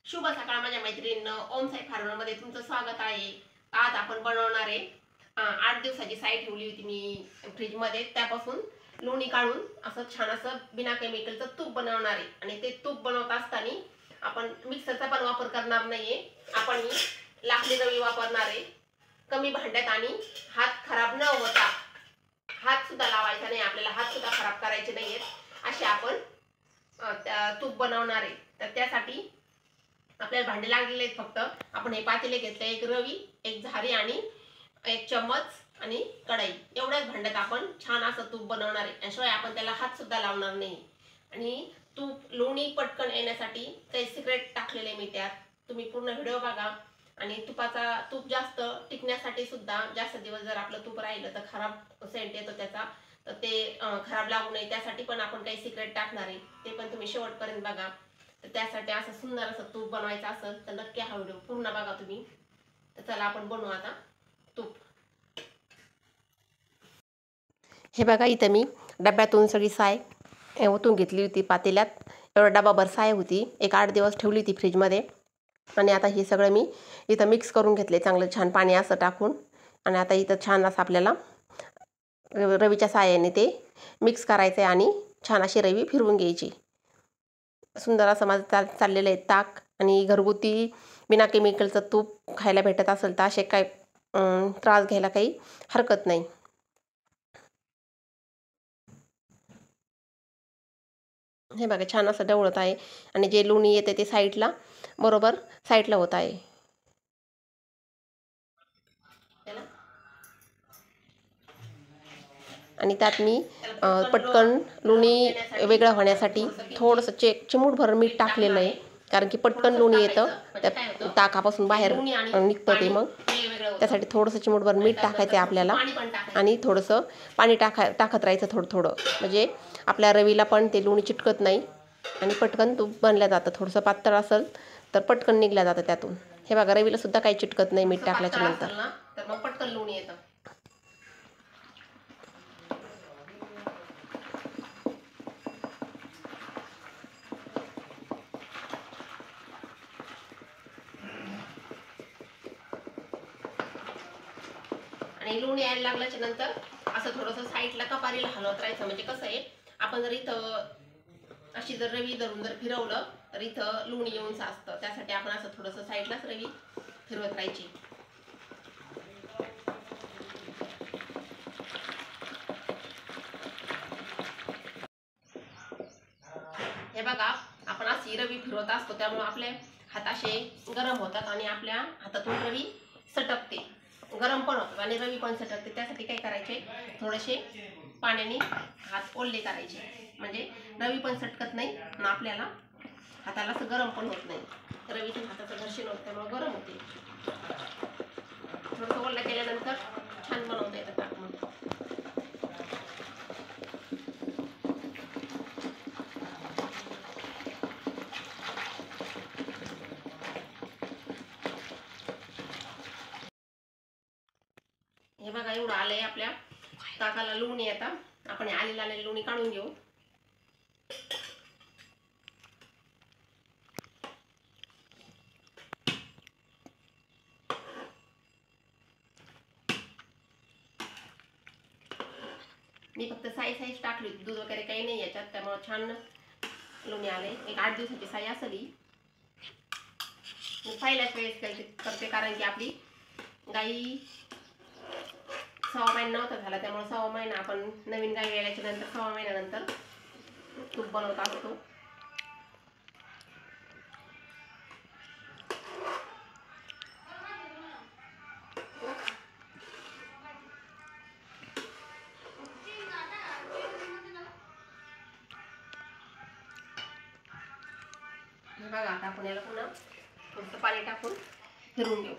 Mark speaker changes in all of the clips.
Speaker 1: शुभ सकाळ माझ्या मैत्रिणींनो, ओम साई फार्मरमध्ये तुमचं स्वागत आहे। आज आपण बनवणार आहे 8 दिवसाची साई ठेवली होती मी फ्रीजमध्ये, त्यापासून लोणी काढून असं छान असं बिना केमिकलचं तूप बनवणार आहे। आणि ते तूप बनवत असताना आपण मिक्सरचा पण वापर करणार नाहीये, आपण लाकडी रवी वापरणार आहे। कमी भांड्यात आणि हात खराब न होता, हात सुद्धा लावायचा नाही आपल्याला, हात सुद्धा खराब करायचे नाहीयेत असे आपण तूप बनवणार आहे। तर त्यासाठी आपल्याला भांडे लागलेले आहेत। फक्त आपण हे पातेले घेतले, एक रवी, एक झारी आणि एक चम्मच आणि कढई, एवढ्याच भांड्यात आपण छान असं तूप बनवणार आहे। याशिवाय आपण त्याला हात सुद्धा लावणार नाही। आणि तूप लोणी पटकन येण्यासाठी काही सिक्रेट टाकलेले मी त्यात, तुम्ही पूर्ण व्हिडिओ बघा। आणि तूप जास्त टिकण्यासाठी सुद्धा, जास्त दिवस जर आपलं तूप राहिलं तर खराब सेंट येतो त्याचा, तर ते खराब लागू नये त्यासाठी पण आपण काही सिक्रेट टाकणार आहे, ते पण तुम्ही शेवटपर्यंत बघा। तर त्यासाठी असं सुंदर असं तूप बनवायचं असेल तर नक्की हा व्हिडिओ पूर्ण बघा तुम्ही। तर चला आपण बनवू आता तूप। हे बघा, इथं मी डब्यातून सगळी साय ओतून घेतली होती पातेल्यात, एवढा डबाभर साय होती, एक 8 दिवस ठेवली होती फ्रीजमध्ये। आणि आता हे सगळं मी इथं मिक्स करून घेतले चांगलं छान पाणी असं टाकून। आणि आता इथं छान असं आपल्याला रवीच्या साह्याने ते मिक्स करायचं आहे आणि छान अशी रवी फिरवून घ्यायची। सुंदर असं माझं चाललेलं आहे ताक। आणि घरगुती बिना केमिकलचं तूप खायला भेटत असेल तर असे काय त्रास घ्यायला काही हरकत नाही। हे बघा, छान असं ढवळत आहे आणि जे लोणी येते ते साईडला, बरोबर साईडला होत आहे। आणि त्यात मी पटकन लोणी वेगळं होण्यासाठी थोडंसं चिमूटभर मीठ टाकलेलं आहे, कारण की पटकन लोणी येतं त्या ताकापासून बाहेर निघतं ते, मग त्यासाठी थोडंसं चिमूटभर मीठ टाकायचं आहे आपल्याला। आणि थोडंसं पाणी टाकत राहायचं थोडं थोडं, म्हणजे आपल्या रवीला पण ते लोणी चिटकत नाही आणि पटकन तूप बनलं जातं। थोडंसं पातळ असेल तर पटकन निघलं जातं त्यातून। हे बघा, रवीला सुद्धा काही चिटकत नाही मीठ टाकल्याच्या नंतर, तर मग पटकन लोणी येतं। आणि लोणी यायला लागल्याच्या नंतर असं थोडंसं साईडला कपारीला हलवत राहायचं, म्हणजे कसं आहे, आपण जर इथं अशी जर रवी धरून जर फिरवलं तर इथं लोणी येऊन साचतं, त्यासाठी आपण असं थोडंसं साईडलाच रवी फिरवत राहायची। हे बघा, आपण अशी रवी फिरवत असतो त्यामुळे आपले हात असे गरम होतात आणि आपल्या हातातून रवी सटकते, गरम पण होतात आणि रवी पण सटकते। त्यासाठी काय करायचे, थोडेसे पाण्याने हात ओले करायचे, म्हणजे रवी पण सटकत नाही आणि आपल्याला हाताला असं गरम पण होत नाही। रवीतून हाताचं घर्षण होतं त्यामुळे गरम होते। थोडंसं ओलं केल्यानंतर छान बनवता येतं ताक मग। हे बघा, एवढं आलंय आपल्या ताकाला लोणी। आता आपण आलेलं लोणी काढून घेऊ। मी फक्त साई टाकली होती, दूध वगैरे काही नाही याच्यात, त्यामुळे छान लोणी आले। एक 8 दिवसाची साई असली मी पहिल्याच वेळेस करते, कारण की आपली गाई 6 महिना नव्हता झाला, त्यामुळे 6 महिना आपण नवीन गाई वेळाच्या नंतर 6 महिन्यानंतर तूप बनवत असतो। बघा, आता आपण याला पुन्हा थोडंसं पाणी टाकून फिरवून घेऊ।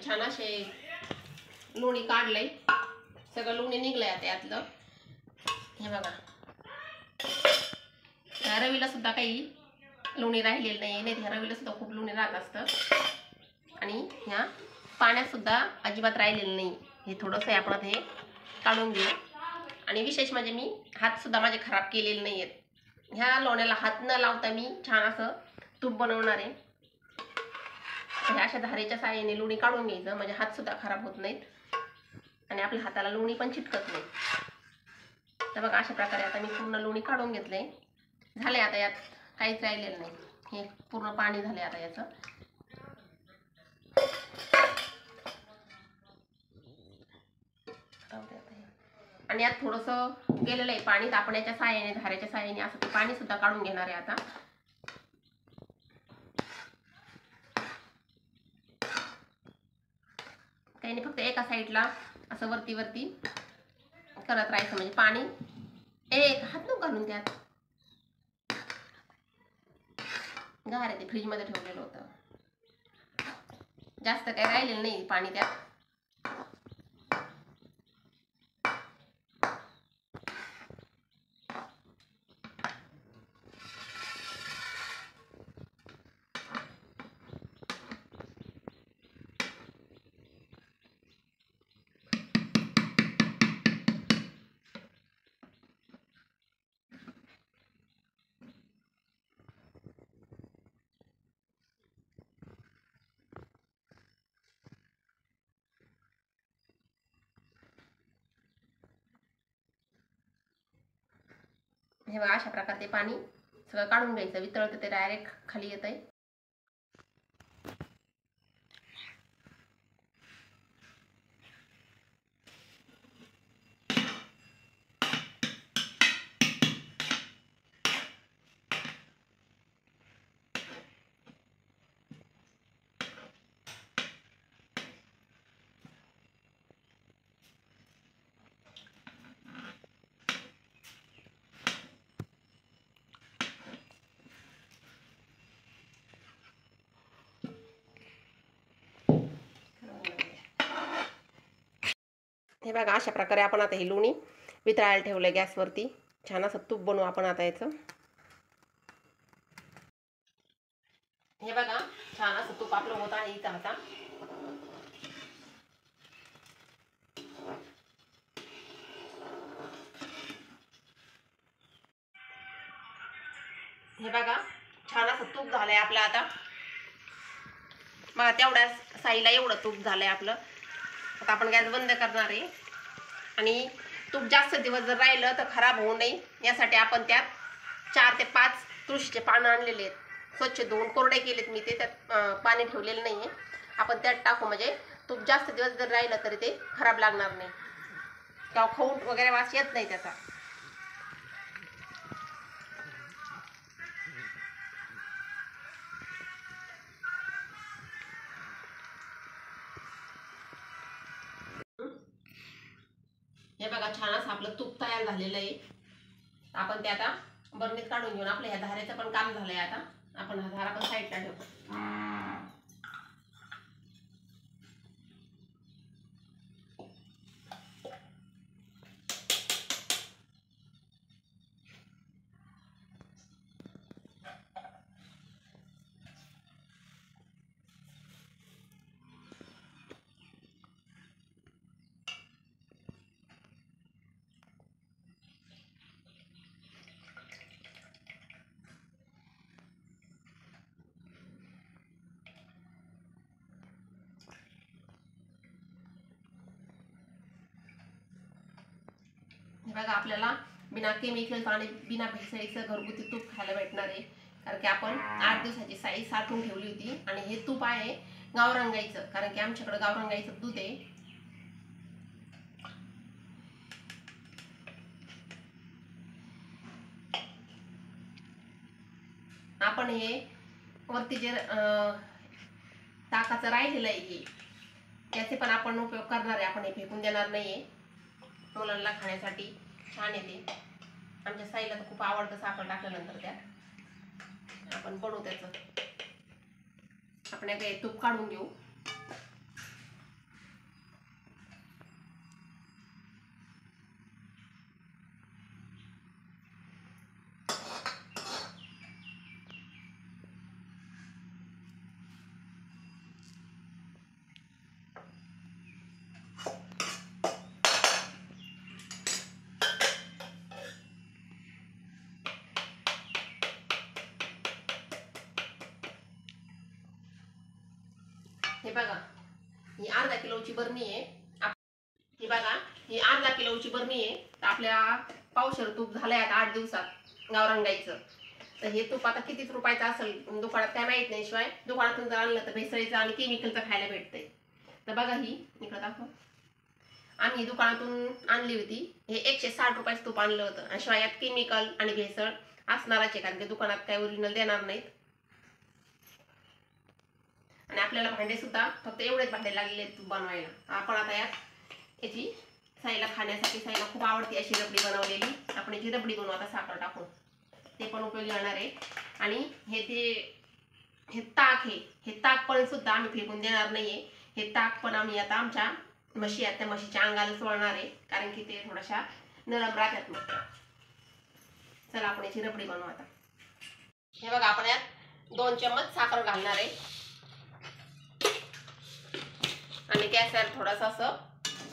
Speaker 1: छान असे लोणी काढलंय, सगळं लोणी निघलंय आता यातलं. हे बघा, ह्या रवीला सुद्धा काही लोणी राहिलेलं नाही ह्या रवीला सुद्धा खूप लोणी राहत असतं. आणि ह्या पाण्यात सुद्धा अजिबात राहिलेलं नाही. हे थोडंसं आपण हे काढून घेऊ. आणि विशेष म्हणजे मी हात सुद्धा माझे खराब केलेले नाही आहेत. ह्या लोण्याला हात न लावता मी छान असं तूप बनवणार आहे. ह्या अशा धारेच्या साहाय्याने लोणी काढून घ्यायचं, म्हणजे हात सुद्धा खराब होत नाहीत आणि आपल्या हाताला लोणी पण चिटकत नाही. तर बघा, अशा प्रकारे आता मी पूर्ण लोणी काढून घेतलंय. झालंय आता यात काहीच राहिलेलं नाही. हे पूर्ण पाणी झालंय आता याचं. आणि यात थोडंसं गेलेलं आहे पाणी, तर आपण याच्या साहाय्याने धाऱ्याच्या साहाय्याने असं ते पाणी सुद्धा काढून घेणार आहे आता. काही नाही, फक्त एका साईडला असं वरती वरती करत राहायचं, म्हणजे पाणी एक हात नको घालून त्यात. गार आहे ते, फ्रीजमध्ये ठेवलेलं होतं. जास्त काही राहिलेलं नाही पाणी त्यात. हे बघा, अशा प्रकारे ते पाणी सगळं काढून घ्यायचं. वितळतं ते डायरेक्ट खाली येत आहे. हे बघा, अशा प्रकारे आपण आता ही लोणी वितळायला ठेवलं गॅसवरती. छान असं तूप बनवू आपण आता याचं. हे बघा, छान असं तूप आपलं होत आहे इथं आता. हे बघा, छान असं तूप झालंय आपलं आता. बघा, तेवढ्या साईला एवढं तूप झालंय आपलं. आता आपण गॅस बंद करणार आहे. आणि तूप जास्त दिवस जर राहिलं तर खराब होऊ नये यासाठी आपण त्यात 4 ते 5 तुळशीचे पानं आणलेले आहेत. स्वच्छ धुवून कोरडे केलेत मी ते, त्यात पाणी ठेवलेलं नाही आहे. आपण त्यात टाकू, म्हणजे तूप जास्त दिवस जर राहिलं तरी ते खराब लागणार नाही किंवा खवूट वगैरे वास येत नाही त्याचा. हे बघा, छान असं आपलं तूप तयार झालेलं आहे. आपण ते आता बरणीत काढून घेऊन आपल्या ह्या धाऱ्याचं पण काम झालंय. आता आपण हा धारा पण साईडला ठेवू. बघा, आपल्याला बिना केमिकल आणि बिना भेसळीचं घरगुती तूप खायला भेटणार आहे. कारण की आपण 8 दिवसाची साई साठवून ठेवली होती. आणि हे तूप आहे गावरान गाईचं, कारण की आमच्याकडे गावरान गाईचं दूध आहे. आपण हे वरती जे ताकाचं राहिलेलं आहे हे, याचे पण आपण उपयोग करणार आहे. आपण हे फेकून देणार नाहीये. मुलांना खाण्यासाठी छान येते. आमच्या साईला तर खूप आवडतं साखर टाकल्यानंतर त्यात. आपण बनवू त्याचं. आपण एक तूप काढून घेऊ. बघा ही अर्धा किलोची बरणी आहे. ही बघा ही अर्धा किलोची बरणी आहे. तर आपल्या पावशेर तूप झालंय आता 8 दिवसात गावरान गाईचं. तर हे तूप आता कितीच रुपयाचं असेल दुकानात काय माहित नाही, शिवाय दुकानातून जर आणलं तर भेसळीचं आणि केमिकलचं खायला भेटतंय. तर बघा ही इकडं दाखव, आम्ही दुकानातून आणली होती. हे 160 रुपयाचं तूप आणलं होतं आणि शिवाय यात केमिकल आणि भेसळ असणारच आहे, कारण की दुकानात काय ओरिजिनल देणार नाहीत. आणि आपल्याला भांडे सुद्धा फक्त एवढेच भांडे लागलेले आहेत तूप बनवायला. आपण आता याची साईला खाण्यासाठी, साईला खूप आवडते अशी रबडी बनवलेली. आपण याची रबडी बनवू आता साखर टाकून, ते पण उपयोगी येणार आहे. आणि हे ताक आहे, हे ताक पण सुद्धा आम्ही फेकून देणार नाहीये. हे ताक पण आम्ही आता आमच्या म्हशी आहेत त्या म्हशीच्या अंगाला सोडणार आहे, कारण की ते थोड्याशा नरम राहतात. मग चला आपण याची रबडी बनवू आता. हे बघा आपण यात 2 चम्मच साखर घालणार आहे आणि गॅसवर थोडंसं असं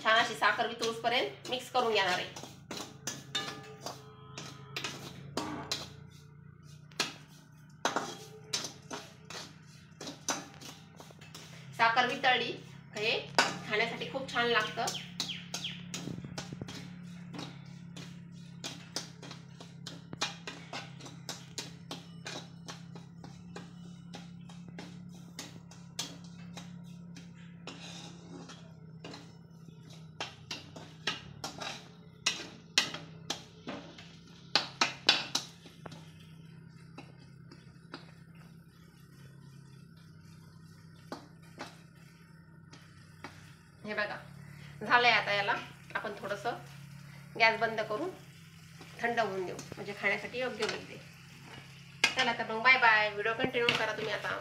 Speaker 1: छान अशी साखर वितळूसपर्यंत मिक्स करून घेणार आहे. साखर वितळली हे खाण्यासाठी खूप छान लागतं. हे बघा झालंय. आता याला आपण थोडंसं गॅस बंद करून थंड होऊन देऊ, म्हणजे खाण्यासाठी योग्य होईल ते. चला तर मग बाय बाय. व्हिडिओ कंटिन्यू करा तुम्ही आता.